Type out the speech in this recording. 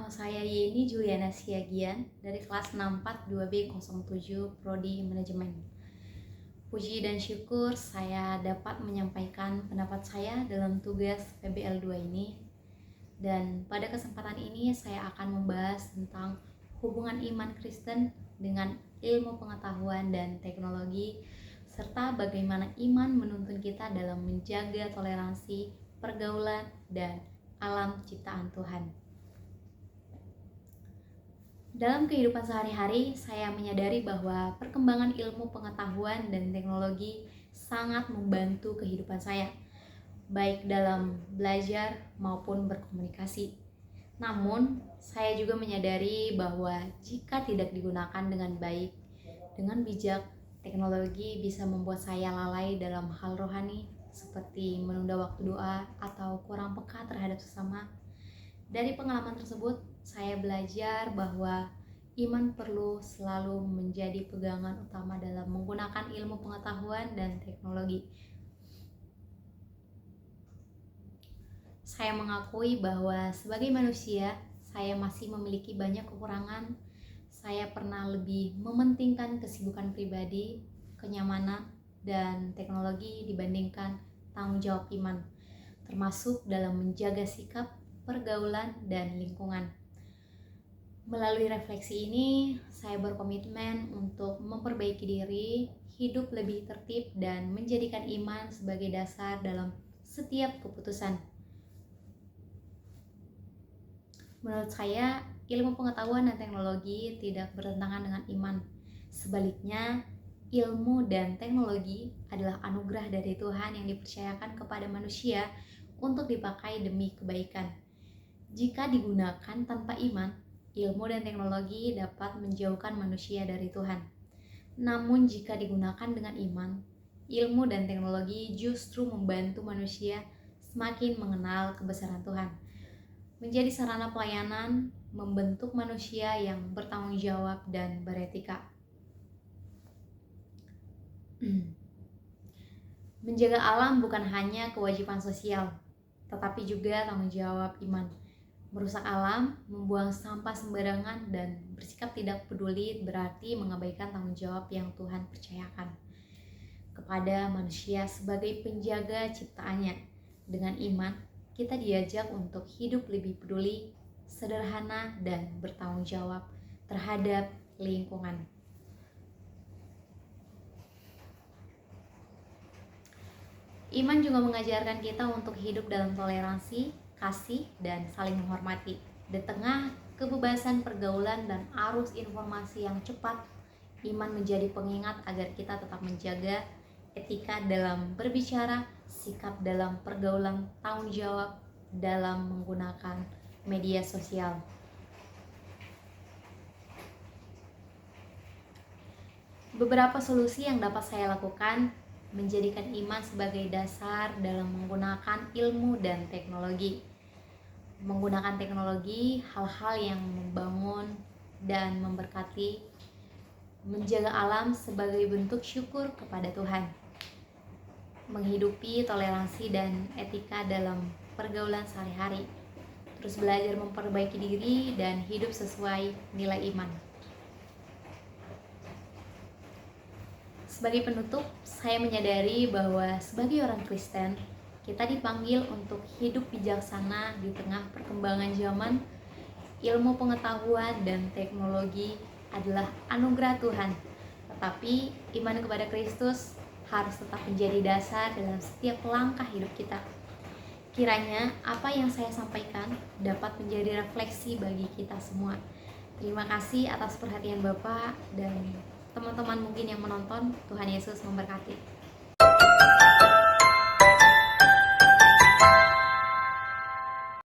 Nama saya Yeni Juliana Siagian dari kelas 64 2B07 Prodi Manajemen. Puji dan syukur saya dapat menyampaikan pendapat saya dalam tugas PBL 2 ini. Dan pada kesempatan ini saya akan membahas tentang hubungan iman Kristen dengan ilmu pengetahuan dan teknologi, serta bagaimana iman menuntun kita dalam menjaga toleransi, pergaulan, dan alam ciptaan Tuhan. Dalam kehidupan sehari-hari, saya menyadari bahwa perkembangan ilmu pengetahuan dan teknologi sangat membantu kehidupan saya, baik dalam belajar maupun berkomunikasi. Namun, saya juga menyadari bahwa jika tidak digunakan dengan baik, dengan bijak, teknologi bisa membuat saya lalai dalam hal rohani, seperti menunda waktu doa atau kurang peka terhadap sesama. Dari pengalaman tersebut, saya belajar bahwa iman perlu selalu menjadi pegangan utama dalam menggunakan ilmu pengetahuan dan teknologi. Saya mengakui bahwa sebagai manusia, saya masih memiliki banyak kekurangan. Saya pernah lebih mementingkan kesibukan pribadi, kenyamanan, dan teknologi dibandingkan tanggung jawab iman, termasuk dalam menjaga sikap, pergaulan, dan lingkungan. Melalui refleksi ini, saya berkomitmen untuk memperbaiki diri, hidup lebih tertib, dan menjadikan iman sebagai dasar dalam setiap keputusan. Menurut saya, ilmu pengetahuan dan teknologi tidak bertentangan dengan iman. Sebaliknya, ilmu dan teknologi adalah anugerah dari Tuhan yang dipercayakan kepada manusia untuk dipakai demi kebaikan. Jika digunakan tanpa iman, ilmu dan teknologi dapat menjauhkan manusia dari Tuhan. Namun jika digunakan dengan iman, ilmu dan teknologi justru membantu manusia semakin mengenal kebesaran Tuhan, menjadi sarana pelayanan, membentuk manusia yang bertanggung jawab dan beretika. Menjaga alam bukan hanya kewajiban sosial, tetapi juga tanggung jawab iman. Merusak alam, membuang sampah sembarangan, dan bersikap tidak peduli berarti mengabaikan tanggung jawab yang Tuhan percayakan kepada manusia sebagai penjaga ciptaannya. Dengan iman, kita diajak untuk hidup lebih peduli, sederhana, dan bertanggung jawab terhadap lingkungan. Iman juga mengajarkan kita untuk hidup dalam toleransi, kasih, dan saling menghormati. Di tengah kebebasan pergaulan dan arus informasi yang cepat, iman menjadi pengingat agar kita tetap menjaga etika dalam berbicara, sikap dalam pergaulan, tanggung jawab dalam menggunakan media sosial. Beberapa solusi yang dapat saya lakukan menjadikan iman sebagai dasar dalam menggunakan ilmu dan teknologi. Menggunakan teknologi, hal-hal yang membangun dan memberkati, menjaga alam sebagai bentuk syukur kepada Tuhan, menghidupi toleransi dan etika dalam pergaulan sehari-hari, terus belajar memperbaiki diri dan hidup sesuai nilai iman. Sebagai penutup, saya menyadari bahwa sebagai orang Kristen, kita dipanggil untuk hidup bijaksana di tengah perkembangan zaman. Ilmu pengetahuan dan teknologi adalah anugerah Tuhan, tetapi iman kepada Kristus harus tetap menjadi dasar dalam setiap langkah hidup kita. Kiranya apa yang saya sampaikan dapat menjadi refleksi bagi kita semua. Terima kasih atas perhatian Bapak dan teman-teman mungkin yang menonton. Tuhan Yesus memberkati.